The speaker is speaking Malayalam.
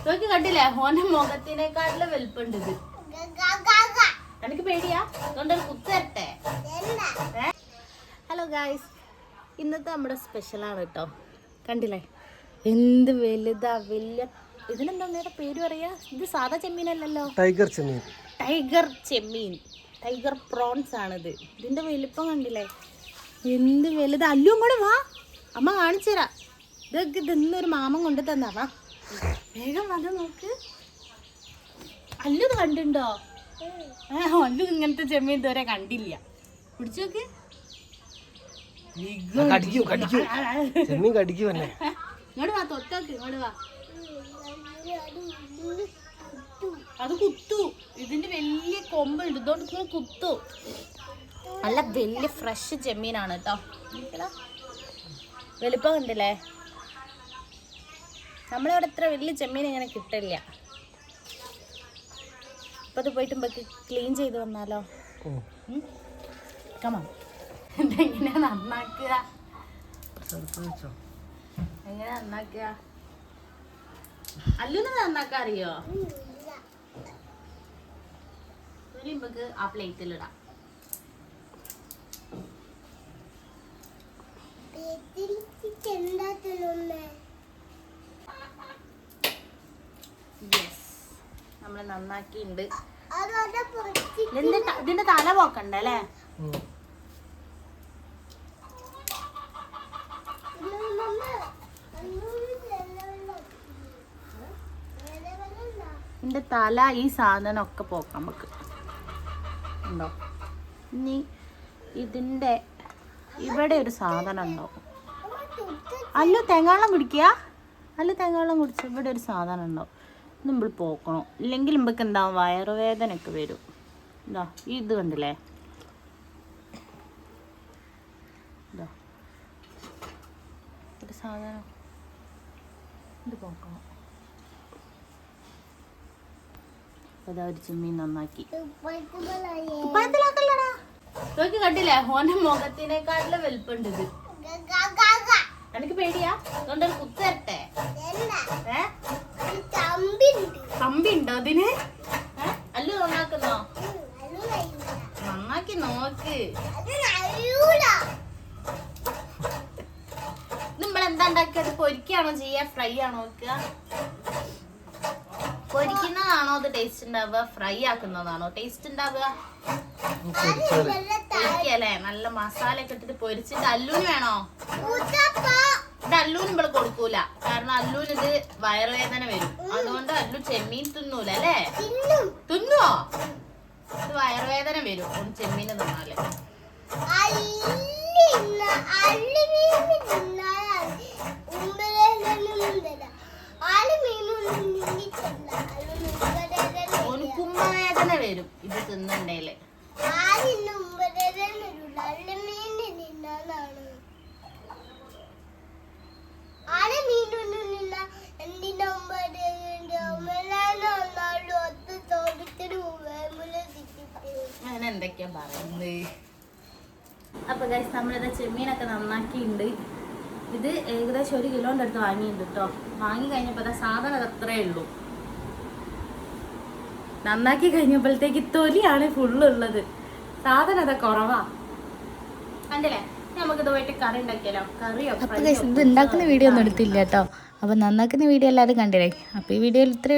നോക്കി കണ്ടില്ലേ ഓന്റെ മുഖത്തിനേക്കാട്ടിലും വലുപ്പുണ്ട് ഇത്. എനിക്ക് പേടിയാ അതുകൊണ്ടൊരു കുത്തരട്ടെ. ഹലോ ഗായ്സ്, ഇന്നത്തെ നമ്മുടെ സ്പെഷ്യലാണ് കേട്ടോ. കണ്ടില്ലേ എന്ത് വലുതാ, വലിയ. ഇതിനെന്താ അമ്മയുടെ പേര് പറയാ? ഇത് സാധാ ചെമ്മീനല്ലല്ലോ, ടൈഗർ ചെമ്മീൻ. ടൈഗർ ചെമ്മീൻ, ടൈഗർ പ്രോൺസ് ആണിത്. ഇതിന്റെ വലിപ്പം കണ്ടില്ലേ എന്ത് വലുത്. അല്ലും കൂടെ വാ, അമ്മ കാണിച്ചു തരാം. ഇതൊക്കെ ഇതൊന്നൊരു മാമൻ കൊണ്ട് തന്നാ. വാ വേഗം വന്ന് നോക്ക്. അല്ലു ഇത് കണ്ടിണ്ടോ? അല്ലു ഇങ്ങനത്തെ ചെമ്മീൻ ഇതുവരെ കണ്ടില്ല. പിടിച്ചു നോക്ക്. ചെമ്മീൻ കടിക്കും അല്ലേ? ഇങ്ങോട്ട് വാ, തൊട്ടോക്ക്, ഇങ്ങോട്ട് വാ. അത് കുത്തു. ഇതിന്റെ വലിയ കൊമ്പുണ്ട്, ഇതുകൊണ്ട് കുത്തു. നല്ല വലിയ ഫ്രഷ് ചെമ്മീനാണ് കേട്ടോ. വലുപ്പം കണ്ടില്ലേ? നമ്മളിവിടെ ഇത്ര വലിയ ചെമ്മീൻ ഇങ്ങനെ കിട്ടില്ല. ഇപ്പൊ അത് പോയിട്ട് നമുക്ക് ക്ലീൻ ചെയ്ത് വന്നാലോ? കമാ. എങ്ങനെയാ നന്നാക്കുക? എങ്ങനെയാ നന്നാക്കുക? അല്ലുന്ന് നന്നാക്കാൻ അറിയോ? നമുക്ക് ആ പ്ലേറ്റിലിടാം. നമ്മള് നന്നാക്കിണ്ട്. ഇതിന്റെ തല പോക്കണ്ടല്ലേ? ഇതിന്റെ തല ഈ സാധനം ഒക്കെ പോക്കാം നമുക്ക്. ഉണ്ടോ? ഇനി ഇതിന്റെ ഇവിടെ ഒരു സാധനം ഉണ്ടോ? അല്ല തേങ്ങാവെള്ളം കുടിക്കുക. അല്ല തേങ്ങാവെള്ളം കുടിച്ച ഇവിടെ ഒരു സാധനം ഉണ്ടോ? നമ്മൾ പോക്കണം, ഇല്ലെങ്കിൽ നമുക്ക് എന്താവും, വയറുവേദനയൊക്കെ വരും. ഇതാ ഇത് കണ്ടില്ലേ? ഇതാ ഒരു സാധനം, ഇത് പോക്കണം. അതാ ഒരു ചെമ്മീൻ നന്നാക്കി. ഉപ്പായത്തിലാക്കല്ലടാ. നോക്കി കണ്ടില്ലേ ഓന്റെ മുഖത്തിനേക്കാട്ടിലും വലുപ്പുണ്ട് ഇത്. എനിക്ക് പേടിയാ അതുകൊണ്ടൊരു കുത്തരട്ടെ. കമ്പിണ്ടോ അതിന്? അല്ലു നന്നാക്കുന്നോ? നന്നാക്കി നോക്ക്. നമ്മളെന്താ ഉണ്ടാക്കിയത്? പൊരിക്കാണോ ചെയ്യാ, ഫ്രൈ ആണോ വെക്കുക? പൊരിക്കുന്നതാണോ അത് ടേസ്റ്റ് ഉണ്ടാവുക, ഫ്രൈ ആക്കുന്നതാണോ ടേസ്റ്റ് ഉണ്ടാവുക? പൊരിക്കല്ലേ, നല്ല മസാല ഒക്കെ ഇട്ടിട്ട് പൊരിച്ചിട്ട്. അല്ലൂന് വേണോ? ഇത് അല്ലൂന് ഇവിടെ കൊടുക്കൂല, കാരണം അല്ലൂന് ഇത് വയറുവേദന വരും. അതുകൊണ്ട് അല്ലു ചെമ്മീൻ തിന്നൂല അല്ലേ? തിന്നുവോ? ഇത് വയറുവേദന വരും ചെമ്മീന് തിന്നാല്. കുംഭവേദന വരും ഇത് തിന്നണ്ടേല്. അങ്ങനെ എന്തൊക്കെയാ പറയുന്നത്. അപ്പൊ ഗൈസ് നമ്മളിത് ചെമ്മീനൊക്കെ നന്നാക്കിയിട്ടുണ്ട്. ഇത് ഏകദേശം 1 കിലോന്റെ അടുത്ത് വാങ്ങിയിട്ടുണ്ട് കേട്ടോ. വാങ്ങി കഴിഞ്ഞപ്പോ സാധനം അത് അത്രേ ഉള്ളൂ. നന്നാക്കി കഴിഞ്ഞപ്പോഴത്തേക്ക് തൊലിയാണ് ഫുള്ളുള്ളത്. സാധനം അതൊക്കെ കുറവാ. കണ്ടില്ലേ? നമുക്കിത് പോയിട്ട് കറി ഉണ്ടാക്കിയാലോ? കറിയോ? അപ്പൊ ഇത് ഉണ്ടാക്കുന്ന വീഡിയോ ഒന്നും എടുത്തില്ല കേട്ടോ. അപ്പൊ നന്നാക്കുന്ന വീഡിയോ എല്ലാവരും കണ്ടില്ലേ? അപ്പൊ ഈ വീഡിയോയിൽ ഇത്രയേ ഉള്ളൂ.